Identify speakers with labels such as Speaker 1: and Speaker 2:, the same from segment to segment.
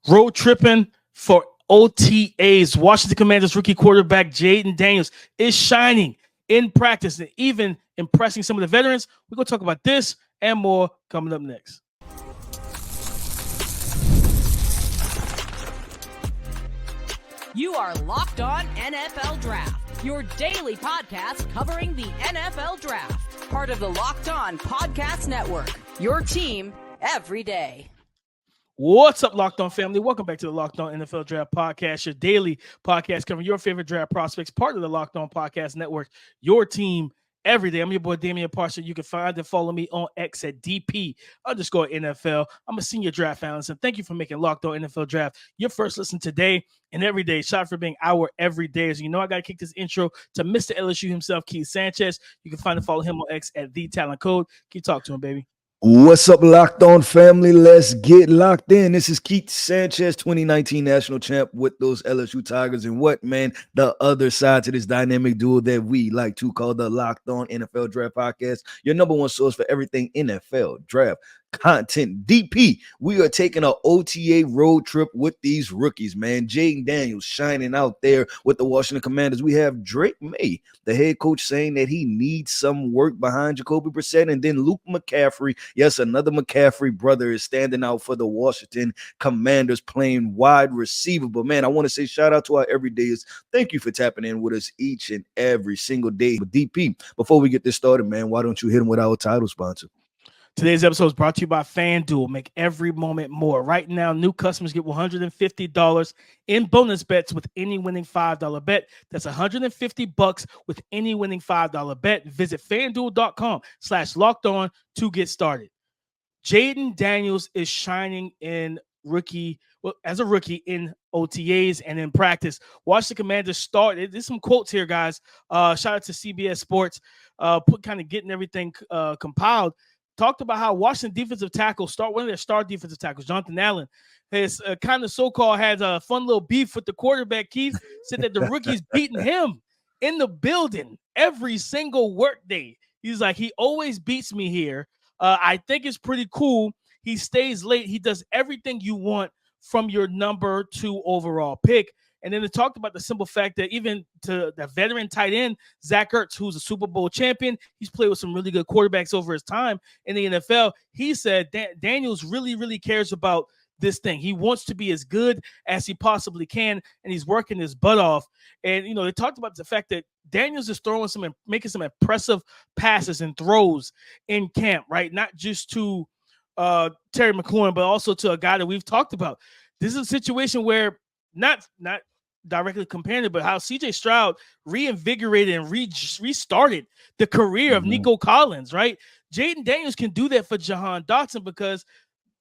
Speaker 1: road tripping for OTAs. Washington Commanders rookie quarterback Jayden Daniels is shining in practice and even impressing some of the veterans. We're going to talk about this and more coming up next.
Speaker 2: You are Locked On NFL Draft, your daily podcast covering the NFL Draft. Part of the Locked On Podcast Network, your team every day.
Speaker 1: What's up, Locked On family? Welcome back to the Locked On NFL Draft Podcast, your daily podcast covering your favorite draft prospects, part of the Locked On Podcast Network, your team every day. I'm your boy, Damian Parson. You can find and follow me on X at DP_NFL. I'm a senior draft analyst, and thank you for making Locked On NFL Draft your first listen today and every day. Shout out for being our everyday. As you know, I got to kick this intro to Mr. LSU himself, Keith Sanchez. You can find and follow him on X at TheTalentCode. Keep talking to him, baby.
Speaker 3: What's up, Locked On family? Let's get locked in. This is Keith Sanchez, 2019 national champ with those LSU Tigers. And what, man, the other side to this dynamic duo that we like to call the Locked On NFL Draft Podcast, your number one source for everything NFL draft content. DP, we are taking an OTA road trip with these rookies, man. Jayden Daniels shining out there with the Washington Commanders. We have Drake Maye, the head coach, saying that he needs some work behind Jacoby Brissett. And then Luke McCaffrey, yes, another McCaffrey brother, is standing out for the Washington Commanders playing wide receiver. But, man, I want to say shout out to our everydayers. Thank you for tapping in with us each and every single day. But, DP, before we get this started, man, why don't you hit him with our title sponsor?
Speaker 1: Today's episode is brought to you by FanDuel. Make every moment more. Right now, new customers get $150 in bonus bets with any winning $5 bet. That's $150 with any winning $5 bet. Visit FanDuel.com/lockedon to get started. Jayden Daniels is shining as a rookie in OTAs and in practice. Watch the Commanders start. There's some quotes here, guys. Shout out to CBS Sports, getting everything compiled. Talked about how Washington defensive tackles one of their star defensive tackles, Jonathan Allen, has kind of so-called had a fun little beef with the quarterback. Keith said that the rookie's beating him in the building every single work day. He's like, he always beats me here. I think it's pretty cool. He stays late. He does everything you want from your number 2 overall pick. And then it talked about the simple fact that even to the veteran tight end, Zach Ertz, who's a Super Bowl champion, he's played with some really good quarterbacks over his time in the NFL. He said Daniels really, really cares about this thing. He wants to be as good as he possibly can, and he's working his butt off. And, they talked about the fact that Daniels is making some impressive passes and throws in camp, right? Not just to Terry McLaurin, but also to a guy that we've talked about. This is a situation where not directly comparing it, but how CJ Stroud reinvigorated and restarted the career of Nico Collins, right? Jayden Daniels can do that for Jahan Dotson because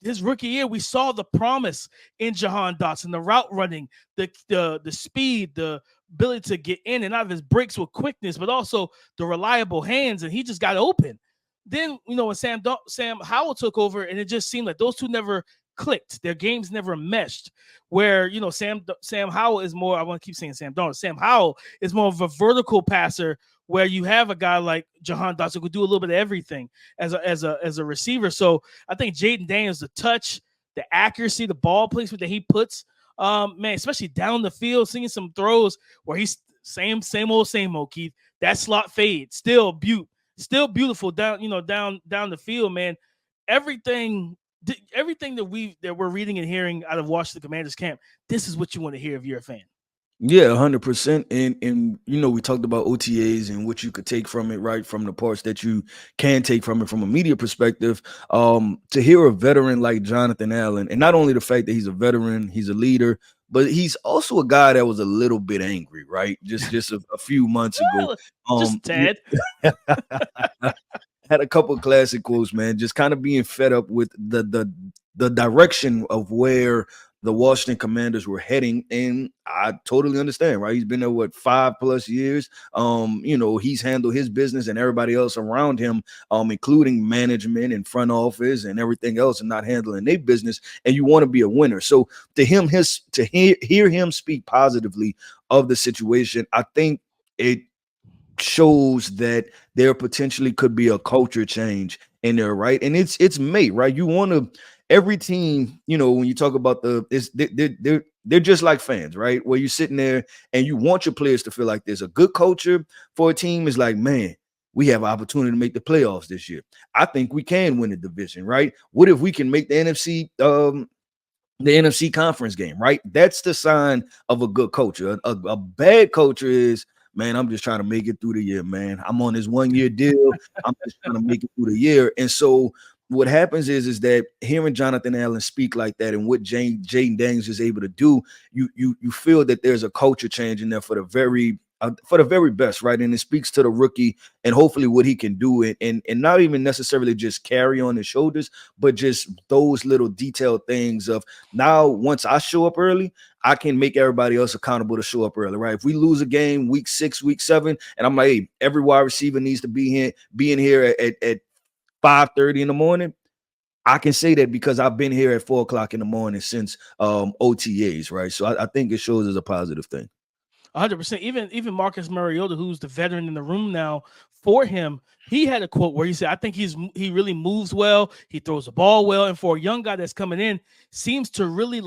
Speaker 1: his rookie year, we saw the promise in Jahan Dotson, the route running, the speed, the ability to get in and out of his breaks with quickness, but also the reliable hands, and he just got open. Then, when Sam Howell took over, and it just seemed like those two never clicked. Their games never meshed. Where Sam Howell is more. I want to keep saying Sam Darnold. Sam Howell is more of a vertical passer, where you have a guy like Jahan Dotson who could do a little bit of everything as a receiver. So I think Jayden Daniels, the touch, the accuracy, the ball placement that he puts, man, especially down the field, seeing some throws where he's same old Keith. That slot fade, still beautiful down the field, man. Everything that we're reading and hearing out of Washington Commanders camp, this is what you want to hear if you're a fan.
Speaker 3: Yeah, 100%. And we talked about OTAs and what you could take from it, right? From the parts that you can take from it from a media perspective. To hear a veteran like Jonathan Allen, and not only the fact that he's a veteran, he's a leader, but he's also a guy that was a little bit angry, right? Just a few months ago.
Speaker 1: Just Ted.
Speaker 3: Had a couple of classic quotes, man, just kind of being fed up with the direction of where the Washington Commanders were heading. And I totally understand, right? He's been there, 5+ years. He's handled his business and everybody else around him, including management and front office and everything else, and not handling their business. And you want to be a winner. So to hear him speak positively of the situation, I think it shows that there potentially could be a culture change in there, right? And it's May, right? You want to, every team, you know, when you talk about they're just like fans, right? Where you're sitting there and you want your players to feel like there's a good culture for a team is like, man, we have an opportunity to make the playoffs this year. I think we can win the division, right? What if we can make the NFC conference game, right? That's the sign of a good culture. A bad culture is, man, I'm just trying to make it through the year, man. I'm on this 1-year deal. I'm just trying to make it through the year. And so what happens is that hearing Jonathan Allen speak like that and what Jayden Daniels is able to do, you feel that there's a culture change in there for the very best, right? And it speaks to the rookie and hopefully what he can do and not even necessarily just carry on his shoulders, but just those little detailed things of now once I show up early, I can make everybody else accountable to show up early, right? If we lose a game week 6, week 7, and I'm like, hey, every wide receiver needs to be in here at 5:30 in the morning. I can say that because I've been here at 4:00 in the morning since OTAs, right? So I think it shows as a positive thing.
Speaker 1: 100%. Even Marcus Mariota, who's the veteran in the room now for him, he had a quote where he said, "I think he really moves well. He throws the ball well, and for a young guy that's coming in, seems to really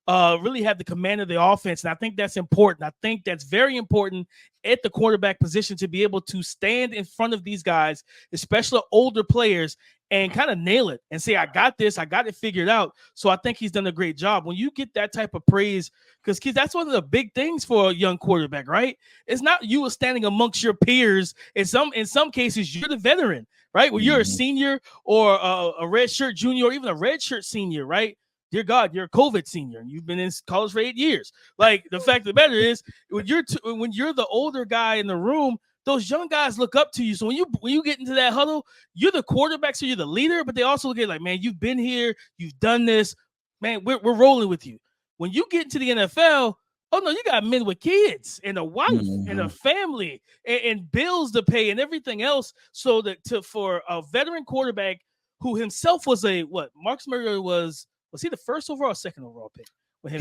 Speaker 1: really have the command of the offense." And I think that's important. I think that's very important at the quarterback position to be able to stand in front of these guys, especially older players, and kind of nail it and say, I got this, I got it figured out. So I think he's done a great job. When you get that type of praise, because kids, that's one of the big things for a young quarterback, right? It's not you standing amongst your peers. In some cases, you're the veteran, right? When you're a senior or a redshirt junior or even a redshirt senior, right? Dear God, you're a COVID senior and you've been in college for 8 years. Like the fact of the matter is, when you're the older guy in the room, those young guys look up to you. So when you get into that huddle, you're the quarterback, so you're the leader, but they also look at like, man, you've been here, you've done this, man, we're rolling with you. When you get into the NFL, oh no, you got men with kids and a wife and a family and bills to pay and everything else. So that for a veteran quarterback who himself was Marcus Mariota was he the first overall or second overall pick?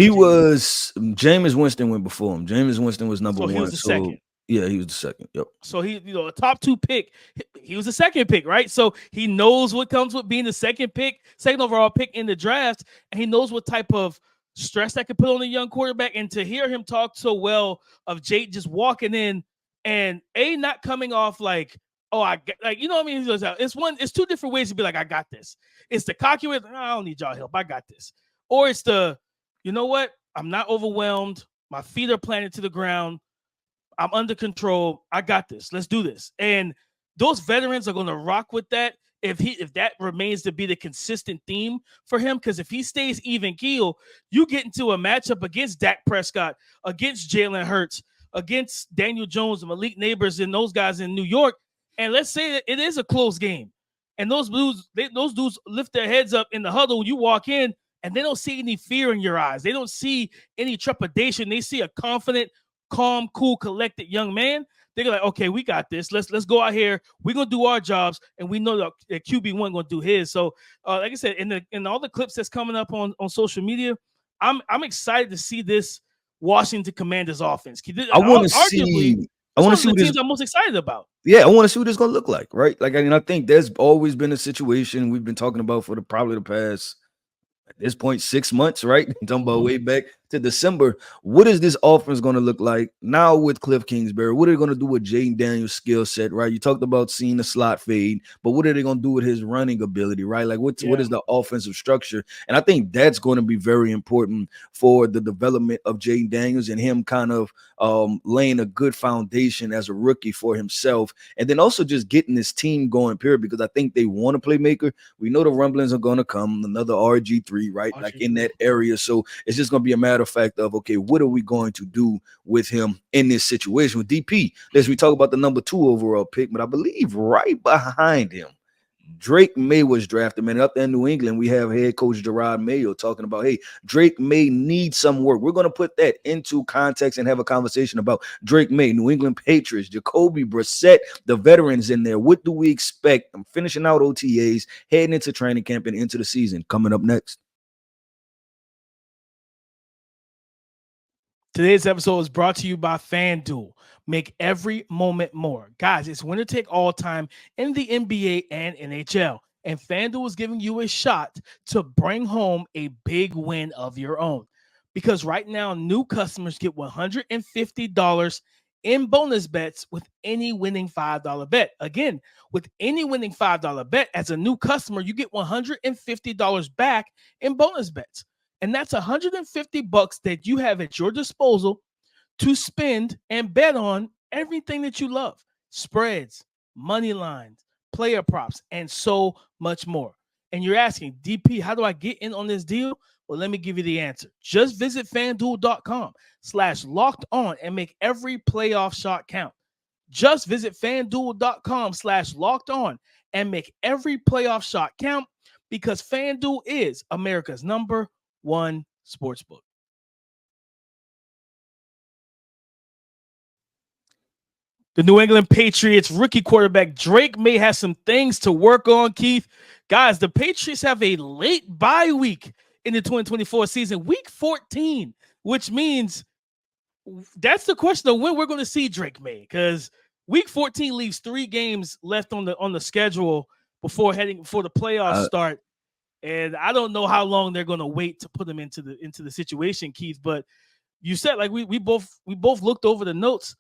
Speaker 3: He was Jameis Winston went before him. Jameis Winston was number 1.
Speaker 1: He was the second.
Speaker 3: Yeah, he was the second. Yep.
Speaker 1: So he, a top 2 pick. He was the second pick, right? So he knows what comes with being the second overall pick in the draft, and he knows what type of stress that could put on a young quarterback. And to hear him talk so well of Jake just walking in and not coming off like, oh, you know what I mean? It's 2 different ways to be like, I got this. It's the cocky way, I don't need y'all help, I got this. Or it's the, you know what? I'm not overwhelmed. My feet are planted to the ground. I'm under control. I got this. Let's do this. And those veterans are going to rock with that if that remains to be the consistent theme for him. Because if he stays even keel, you get into a matchup against Dak Prescott, against Jalen Hurts, against Daniel Jones and Malik Neighbors and those guys in New York. And let's say that it is a close game. And those dudes lift their heads up in the huddle when you walk in, and they don't see any fear in your eyes. They don't see any trepidation. They see a confident, calm, cool, collected young man. They're like, okay, we got this. Let's go out here. We're gonna do our jobs, and we know that QB1 gonna do his. So, like I said, in all the clips that's coming up on social media, I'm excited to see this Washington Commanders offense.
Speaker 3: I want to see what
Speaker 1: teams I'm most excited about.
Speaker 3: Yeah, I want to see what it's gonna look like, right? Like, I think there's always been a situation we've been talking about for probably the past, at this point, 6 months, right? Talking about way back to December. What is this offense going to look like now with Kliff Kingsbury? What are they going to do with Jayden Daniels' skill set, right? You talked about seeing the slot fade, but what are they going to do with his running ability, right? Like, what is the offensive structure? And I think that's going to be very important for the development of Jayden Daniels and him kind of laying a good foundation as a rookie for himself. And then also just getting this team going, period, because I think they want a playmaker. We know the rumblings are going to come, another RG3, right? Like in that area. So it's just going to be a matter of fact of, okay, what are we going to do with him in this situation? With DP, as we talk about the number 2 overall pick, but I believe right behind him, Drake Maye was drafted, man. Up there in New England, we have head coach Jerod Mayo talking about, hey, Drake Maye needs some work. We're going to put that into context and have a conversation about Drake Maye, New England Patriots, Jacoby Brissett, the veterans in there. What do we expect? I'm finishing out OTAs, heading into training camp and into the season. Coming up next.
Speaker 1: Today's episode is brought to you by FanDuel. Make every moment more. Guys, it's winner take all time in the NBA and NHL. and FanDuel is giving you a shot to bring home a big win of your own. Because right now, new customers get $150 in bonus bets with any winning $5 bet. Again, with any winning $5 bet, as a new customer, you get $150 back in bonus bets. And that's $150 that you have at your disposal to spend and bet on everything that you love. Spreads, money lines, player props, and so much more. And you're asking, DP, how do I get in on this deal? Well, let me give you the answer. Just visit FanDuel.com/locked-on and make every playoff shot count. Just visit FanDuel.com/locked-on and make every playoff shot count, because FanDuel is America's #1 sportsbook. The New England Patriots rookie quarterback Drake Maye has some things to work on, Keith. Guys, the Patriots have a late bye week in the 2024 season, week 14, which means that's the question of when we're going to see Drake Maye, because week 14 leaves 3 games left on the schedule before the playoffs start. And I don't know how long they're going to wait to put him into the situation, Keith. But you said, like, we both looked over the notes.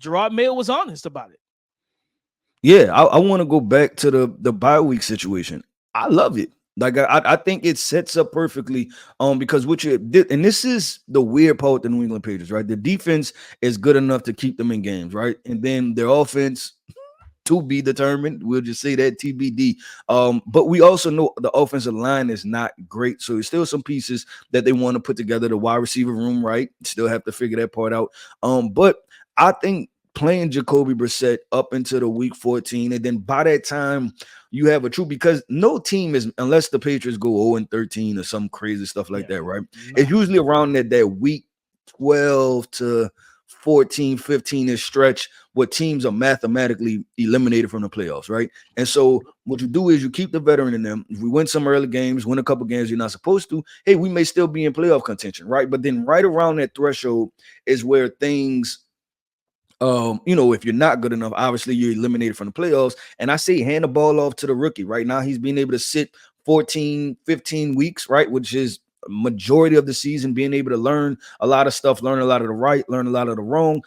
Speaker 1: Jerod Mayo was honest about it.
Speaker 3: Yeah, I want to go back to the bye week situation. I love it. Like, I think it sets up perfectly because what you did, and this is the weird part with the New England Patriots, right? The defense is good enough to keep them in games, right? And then their offense, to be determined. We'll just say that TBD. But we also know the offensive line is not great. So there's still some pieces that they want to put together. The wide receiver room, right? Still have to figure that part out. But I think playing Jacoby Brissett up into the week 14, and then by that time you have a true, because no team is, unless the Patriots go 0-13 or some crazy stuff like that, right? It's usually around that week 12 to 14, 15-ish stretch where teams are mathematically eliminated from the playoffs, right? And so what you do is you keep the veteran in them. If we win some early games, win a couple games you're not supposed to, hey, we may still be in playoff contention, right? But then right around that threshold is where things, if you're not good enough, obviously you're eliminated from the playoffs. And I say hand the ball off to the rookie. Right now he's being able to sit 14, 15 weeks, right, which is majority of the season, being able to learn a lot of stuff, learn a lot of the right, learn a lot of the wrong,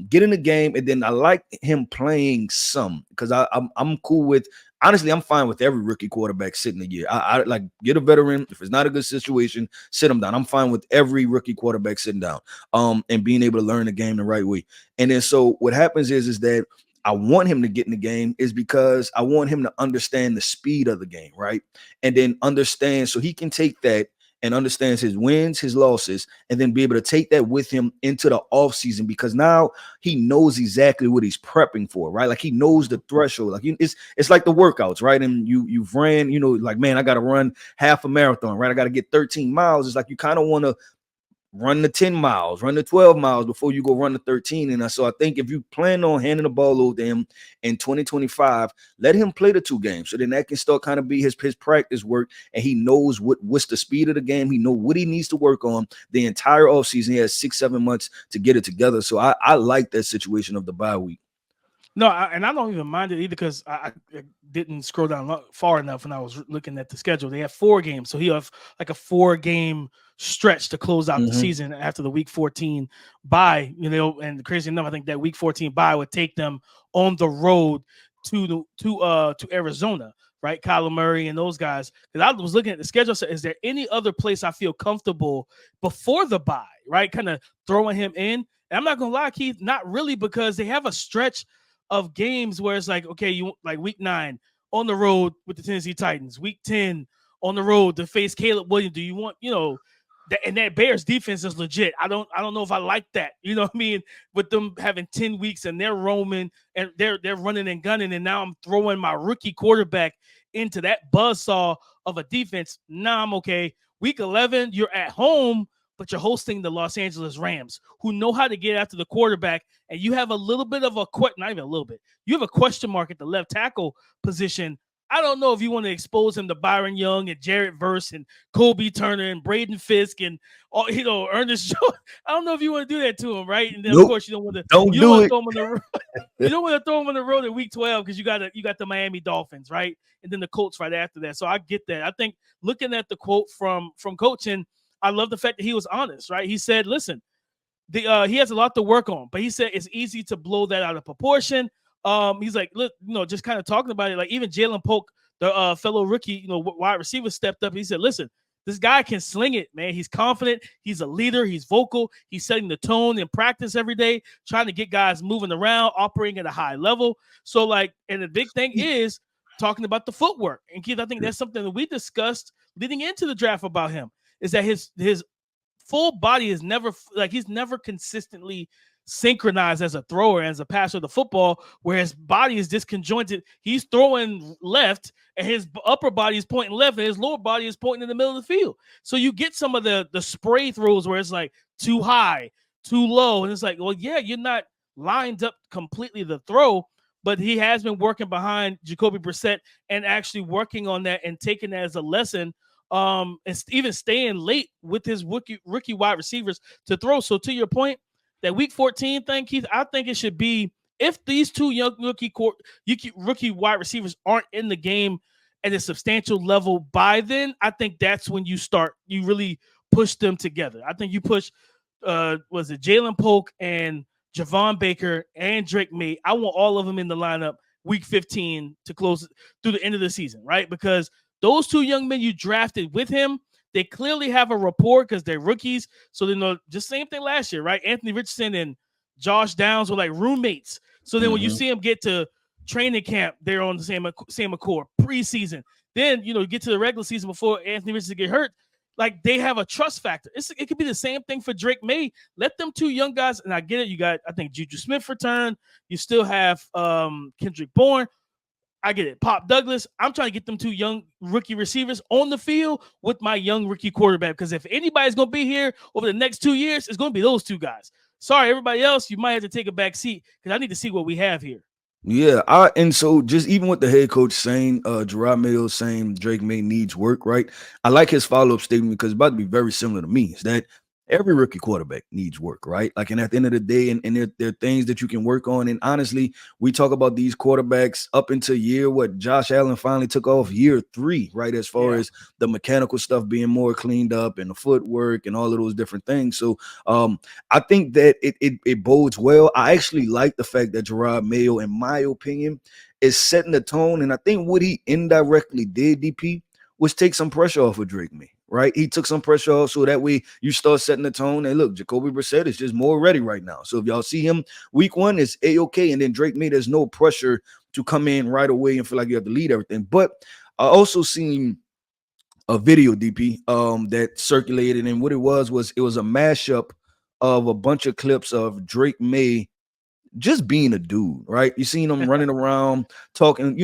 Speaker 3: get in the game. And then I like him playing some, because I'm cool with, honestly, I'm fine with every rookie quarterback sitting a year. I like, get a veteran. If it's not a good situation, sit him down. I'm fine with every rookie quarterback sitting down and being able to learn the game the right way. And then so what happens is that I want him to get in the game is because I want him to understand the speed of the game, right? And then understand, so he can take that and understands his wins, his losses, and then be able to take that with him into the offseason, because now he knows exactly what he's prepping for, right? Like, he knows the threshold. Like, it's like the workouts, right? And you've ran, like, man, I got to run half a marathon, right? I got to get 13 miles. It's like you kind of want to run the 10 miles, run the 12 miles before you go run the 13. And so I think if you plan on handing the ball over to him in 2025, let him play the 2 games. So then that can start kind of be his practice work. And he knows what's the speed of the game. He knows what he needs to work on the entire offseason. He has 6-7 months to get it together. So I like that situation of the bye week.
Speaker 1: No, and I don't even mind it either, because I didn't scroll down far enough when I was looking at the schedule. They have 4 games. So he'll have like a 4-game stretch to close out the season after the week 14 bye. And crazy enough, I think that week 14 bye would take them on the road to Arizona, right? Kyler Murray and those guys. Because I was looking at the schedule. So is there any other place I feel comfortable before the bye, right? Kind of throwing him in. And I'm not going to lie, Keith, not really, because they have a stretch of games where it's like, okay, you like week 9 on the road with the Tennessee Titans, week 10 on the road to face Caleb Williams. Do you want, and that Bears defense is legit. I don't know if I like that. You know what I mean? With them having 10 weeks and they're roaming and they're running and gunning, and now I'm throwing my rookie quarterback into that buzzsaw of a defense. Nah, I'm okay. Week 11, you're at home, but you're hosting the Los Angeles Rams, who know how to get after the quarterback. And you have a little bit of not even a little bit. You have a question mark at the left tackle position. I don't know if you want to expose him to Byron Young and Jerod Verse and Kobe Turner and Braden Fisk and Ernest Jones. I don't know if you want to do that to him, right? And then of course you don't want to
Speaker 3: Don't do it.
Speaker 1: throw him on the road. You don't want to throw him on the road in week 12 because you got the Miami Dolphins, right? And then the Colts right after that. So I get that. I think looking at the quote from Coach, and I love the fact that he was honest, right? He said, listen, he has a lot to work on, but he said it's easy to blow that out of proportion. He's like, look, just kind of talking about it. Like even Jalen Polk, the fellow rookie, wide receiver, stepped up. He said, listen, this guy can sling it, man. He's confident. He's a leader. He's vocal. He's setting the tone in practice every day, trying to get guys moving around, operating at a high level. So and the big thing is talking about the footwork. And Keith, I think that's something that we discussed leading into the draft about him, is that his full body is never he's never consistently synchronized as a thrower, as a passer of the football, where his body is disconjointed. He's throwing left and his upper body is pointing left and his lower body is pointing in the middle of the field. So you get some of the spray throws where it's like too high, too low. And it's like, well, yeah, you're not lined up completely the throw, but he has been working behind Jacoby Brissett and actually working on that and taking that as a lesson. And even staying late with his rookie wide receivers to throw. So to your point, that week 14 thing, Keith, I think it should be, if these two young rookie wide receivers aren't in the game at a substantial level by then, I think that's when you really push them together. I think you push, Jalen Polk and Javon Baker and Drake Maye. I want all of them in the lineup week 15 to close through the end of the season, right? Because those two young men you drafted with him, they clearly have a rapport because they're rookies. So just same thing last year, right? Anthony Richardson and Josh Downs were like roommates. So then when you see them get to training camp, they're on the same accord, preseason. Then, you get to the regular season before Anthony Richardson get hurt. Like they have a trust factor. It could be the same thing for Drake Maye. Let them two young guys, and I get it. You got, I think, Juju Smith return. You still have Kendrick Bourne. I get it. Pop Douglas. I'm trying to get them two young rookie receivers on the field with my young rookie quarterback. Because if anybody's going to be here over the next 2 years, it's going to be those two guys. Sorry, everybody else, you might have to take a back seat because I need to see what we have here.
Speaker 3: Yeah, and so just even with the head coach saying, Jerod Mayo saying Drake Maye needs work, right? I like his follow-up statement because it's about to be very similar to me. Is that every rookie quarterback needs work, right? Like, and at the end of the day, and there are things that you can work on. And honestly, we talk about these quarterbacks up into Josh Allen finally took off year 3, right? As far as the mechanical stuff being more cleaned up and the footwork and all of those different things. So I think that it bodes well. I actually like the fact that Jerod Mayo, in my opinion, is setting the tone. And I think what he indirectly did, DP, was take some pressure off of Drake Maye. Right, he took some pressure off, so that way you start setting the tone. And look, Jacoby Brissett is just more ready right now. So if y'all see him week 1, it's A-OK. And then Drake Maye, there's no pressure to come in right away and feel like you have to lead everything. But I also seen a video, DP, that circulated, and what it was a mashup of a bunch of clips of Drake Maye just being a dude, right? You seen him running around talking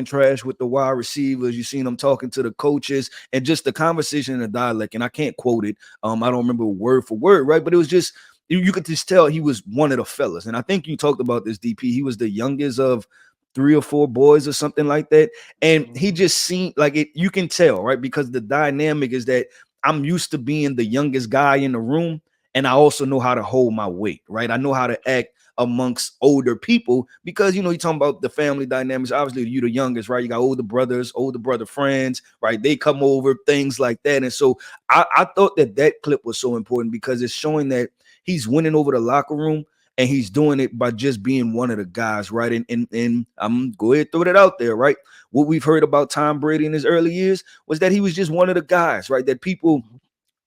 Speaker 3: trash with the wide receivers. You seen him talking to the coaches, and just the conversation in the dialect. And I can't quote it. I don't remember word for word, right? But it was just, you could just tell he was one of the fellas. And I think you talked about this, DP. He was the youngest of 3 or 4 boys or something like that. And he just seemed like it. You can tell, right? Because the dynamic is that I'm used to being the youngest guy in the room. And I also know how to hold my weight, right? I know how to act amongst older people because, you're talking about the family dynamics. Obviously, you're the youngest, right? You got older brothers, older brother friends, right? They come over, things like that. And so I thought that clip was so important because it's showing that he's winning over the locker room and he's doing it by just being one of the guys, right? And I'm go ahead, throw that out there, right? What we've heard about Tom Brady in his early years was that he was just one of the guys, right? That people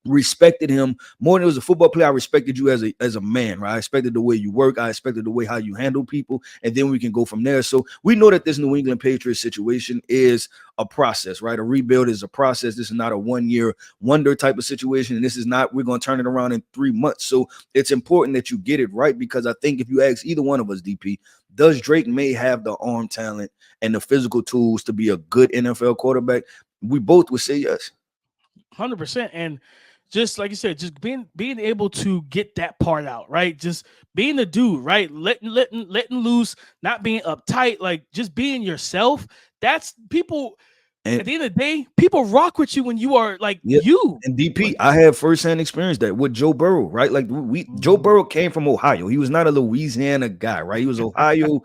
Speaker 3: respected him more than it was a football player. I respected you as a man, right? I expected the way you work. I expected the way how you handle people, and then we can go from there. So we know that this New England Patriots situation is a process, right? A rebuild is a process. This is not a 1-year wonder type of situation, and this is not, we're going to turn it around in 3 months. So it's important that you get it right, because I think if you ask either one of us, DP, does Drake Maye have the arm talent and the physical tools to be a good NFL quarterback? We both would say yes.
Speaker 1: 100%. And just like you said, just being able to get that part out, right? Just being the dude, right? Letting loose, not being uptight, like just being yourself. That's people.
Speaker 3: And
Speaker 1: At the end of the day, people rock with you when you are like
Speaker 3: yeah,
Speaker 1: you.
Speaker 3: and DP, I have firsthand experience that with Joe Burrow, right? Like Joe Burrow came from Ohio. He was not a Louisiana guy, right? He was Ohio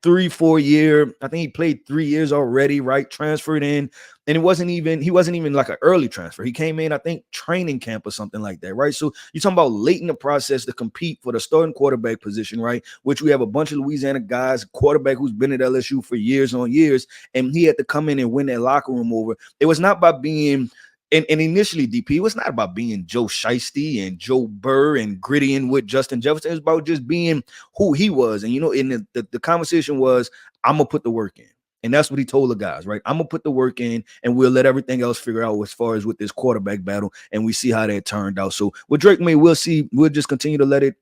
Speaker 3: 3-4 year. I think he played 3 years already, right? Transferred in, and he wasn't even like an early transfer. He came in, I think, training camp or something like that, right? So you're talking about late in the process to compete for the starting quarterback position, right? Which we have a bunch of Louisiana guys, quarterback who's been at LSU for years on years, and he had to come in and win that locker room over. It was not by being and initially, DP, it was not about being Joe Shiesty and Joe Burr and grittying with Justin Jefferson. It was about just being who he was. And, in the conversation was, I'm going to put the work in. And that's what he told the guys, right? I'm going to put the work in and we'll let everything else figure out as far as with this quarterback battle. And we see how that turned out. So with Drake Maye, we'll see. We'll just continue to let it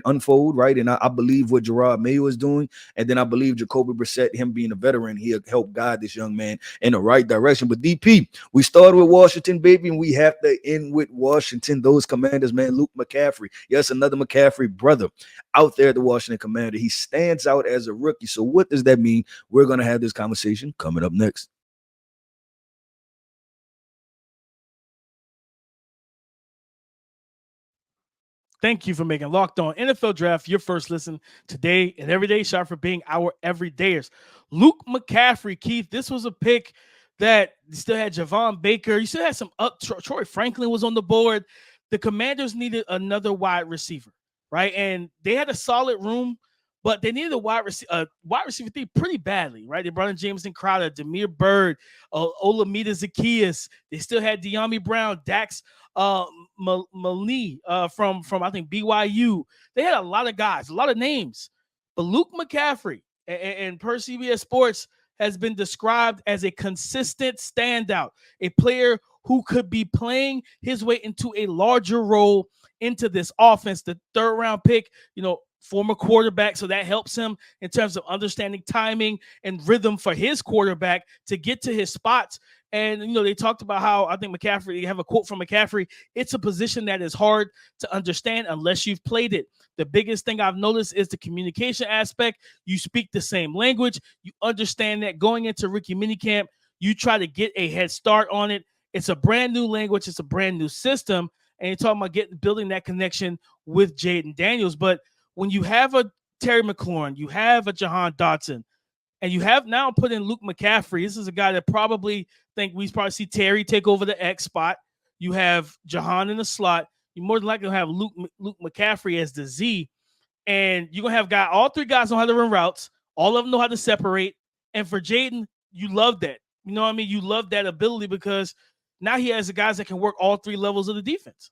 Speaker 3: unfold, right? And I believe what Jerod Mayo is doing. And then I believe Jacoby Brissett, him being a veteran, he'll help guide this young man in the right direction. But DP, we started with Washington, baby, and we have to end with Washington. Those Commanders, man, Luke McCaffrey. Yes, another McCaffrey brother out there at the Washington Commander. He stands out as a rookie. So what does that mean? We're going to have this conversation coming up next.
Speaker 1: Thank you for making Locked On NFL Draft your first listen today and every day. Shout out for being our everydayers. Luke McCaffrey, Keith, this was a pick that still had Javon Baker. You still had some up. Troy Franklin was on the board. The Commanders needed another wide receiver, right? And they had a solid room, but they needed a wide receiver three pretty badly, right? They brought in Jameson Crowder, Damiere Byrd, Olamide Zaccheaus. They still had De'Ami Brown, Dax Malini from I think BYU. They had a lot of guys, a lot of names. But Luke McCaffrey and per CBS Sports has been described as a consistent standout, a player who could be playing his way into a larger role into this offense. The third round pick, former quarterback, so that helps him in terms of understanding timing and rhythm for his quarterback to get to his spots. And, they talked about how I think McCaffrey, you have a quote from McCaffrey, it's a position that is hard to understand unless you've played it. The biggest thing I've noticed is the communication aspect. You speak the same language. You understand that going into rookie minicamp, you try to get a head start on it. It's a brand new language. It's a brand new system. And you're talking about building that connection with Jayden Daniels. But when you have a Terry McLaurin, you have a Jahan Dotson, and you have now put in Luke McCaffrey. This is a guy that we probably see Terry take over the X spot. You have Jahan in the slot. You more than likely have Luke McCaffrey as the Z. And you're going to have all three guys know how to run routes. All of them know how to separate. And for Jayden, you love that. You know what I mean? You love that ability because now he has the guys that can work all three levels of the defense.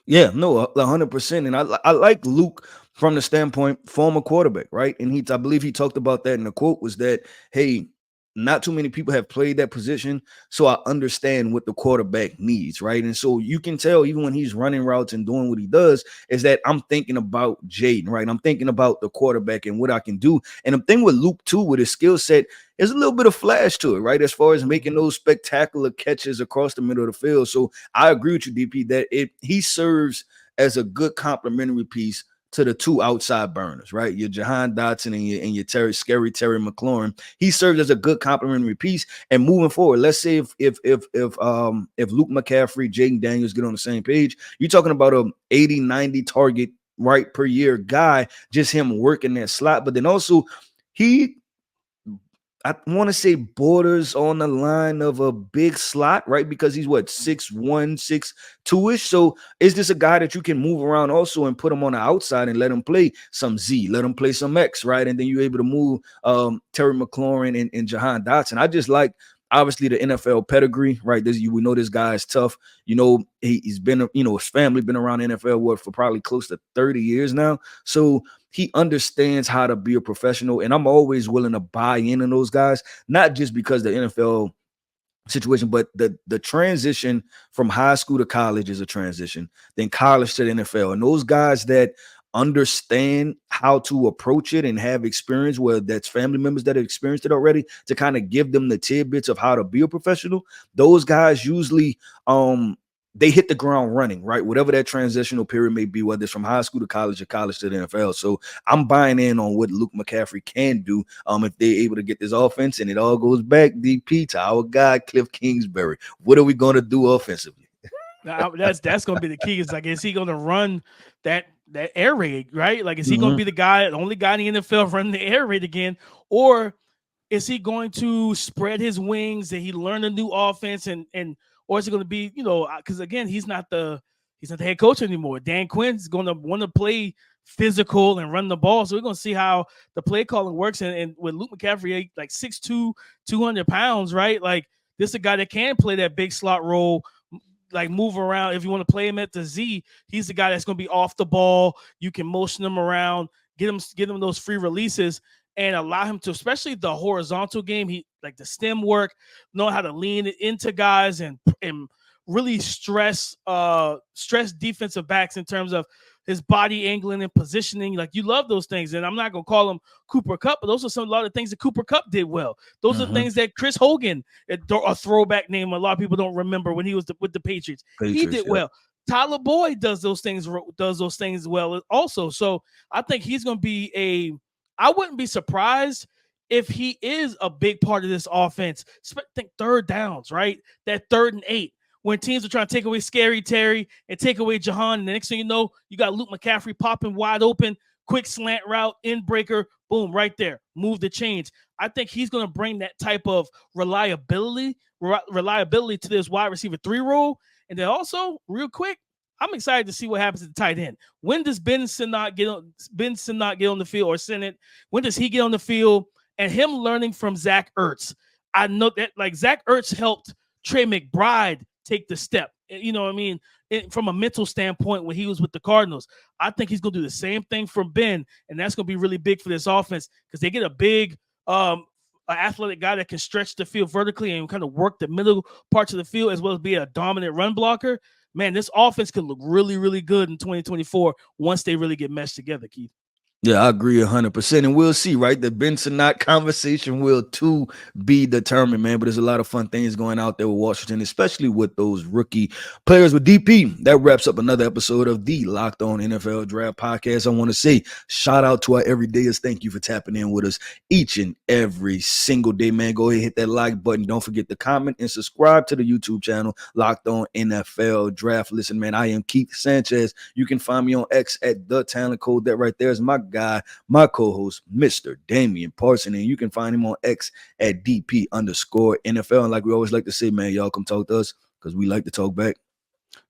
Speaker 3: Yeah, no, 100%. And I like Luke from the standpoint, former quarterback, right? And I believe he talked about that in the quote was that, hey, not too many people have played that position, so I understand what the quarterback needs, right? And so you can tell even when he's running routes and doing what he does is that I'm thinking about Jayden, right? I'm thinking about the quarterback and what I can do. And the thing with Luke, too, with his skill set, there's a little bit of flash to it, right? As far as making those spectacular catches across the middle of the field. So I agree with you, DP, that he serves as a good complementary piece to the two outside burners, right? Your Jahan Dotson and your Terry McLaurin. He serves as a good complementary piece. And moving forward, let's say if Luke McCaffrey, Jayden Daniels get on the same page, you're talking about a 80, 90 target right per year guy, just him working that slot. But then also I want to say borders on the line of a big slot, right? Because he's 6'1", 6'2"-ish. So is this a guy that you can move around also and put him on the outside and let him play some Z, let him play some X, right? And then you're able to move Terry McLaurin and Jahan Dotson. I just like, obviously, the NFL pedigree, right? We know this guy is tough. He's been, his family been around the NFL for probably close to 30 years now. So he understands how to be a professional, and I'm always willing to buy in on those guys, not just because the NFL situation, but the transition from high school to college is a transition, then college to the NFL. And those guys that understand how to approach it and have experience, whether that's family members that have experienced it already, to kind of give them the tidbits of how to be a professional, those guys usually they hit the ground running, right? Whatever that transitional period may be, whether it's from high school to college or college to the NFL. So I'm buying in on what Luke McCaffrey can do if they're able to get this offense. And it all goes back, DP, to our guy, Kliff Kingsbury. What are we going to do offensively?
Speaker 1: That's going to be the key. Is like, is he going to run that air raid, right? Like, is he going to be the only guy in the NFL running the air raid again? Or is he going to spread his wings and he learn a new offense or is it going to be, because again, he's not the head coach anymore. Dan Quinn's going to want to play physical and run the ball. So we're going to see how the play calling works. And with Luke McCaffrey, like 6'2", 200 pounds, right? Like, this is a guy that can play that big slot role, like move around. If you want to play him at the Z, he's the guy that's going to be off the ball. You can motion him around, get him those free releases, and allow him to, especially the horizontal game, he like the stem work, know how to lean it into guys and really stress defensive backs in terms of his body angling and positioning. Like, you love those things. And I'm not going to call him Cooper Kupp, but those are a lot of things that Cooper Kupp did well. Those are things that Chris Hogan, a throwback name a lot of people don't remember when he was with the Patriots. He did well. Tyler Boyd does those things well also. So I think he's going to be I wouldn't be surprised if he is a big part of this offense. Think third downs, right? That 3rd and 8. When teams are trying to take away Scary Terry and take away Jahan, and the next thing you know, you got Luke McCaffrey popping wide open, quick slant route, in breaker, boom, right there. Move the chains. I think he's going to bring that type of reliability to this wide receiver 3 role. And then also, real quick, I'm excited to see what happens at the tight end. When does Ben Sinnott get on the field, or Sinnott? When does he get on the field? And him learning from Zach Ertz. I know that, like, Zach Ertz helped Trey McBride take the step. You know what I mean? From a mental standpoint, when he was with the Cardinals, I think he's going to do the same thing from Ben, and that's going to be really big for this offense because they get a big athletic guy that can stretch the field vertically and kind of work the middle parts of the field as well as be a dominant run blocker. Man, this offense could look really, really good in 2024 once they really get meshed together, Keith.
Speaker 3: Yeah, I agree 100%. And we'll see, right? The Ben Sinnott conversation will too be determined, man. But there's a lot of fun things going out there with Washington, especially with those rookie players with DP. That wraps up another episode of the Locked On NFL Draft Podcast. I want to say shout out to our everydayers. Thank you for tapping in with us each and every single day, man. Go ahead, hit that like button. Don't forget to comment and subscribe to the YouTube channel, Locked On NFL Draft. Listen, man, I am Keith Sanchez. You can find me on X at The Talent Code. That right there is my guy, my co-host, Mr. Damian Parson, and you can find him on X at DP_NFL. And like we always like to say, man, y'all come talk to us because we like to talk back.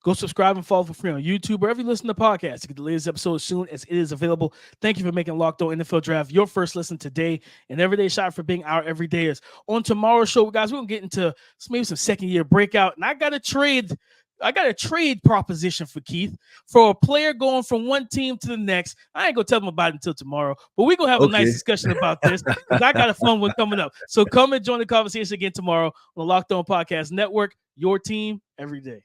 Speaker 1: Go subscribe and follow for free on YouTube, wherever you listen to podcasts, to get the latest episode as soon as it is available. Thank you for making Locked On NFL Draft your first listen today, and everyday shot for being our everydayers. On tomorrow's show, guys, we're gonna get into maybe some second-year breakout, and I got a trade proposition for Keith for a player going from one team to the next. I ain't gonna tell them about it until tomorrow, but we're gonna have a nice discussion about this because I got a fun one coming up. So come and join the conversation again tomorrow on the Locked On Podcast Network, your team every day.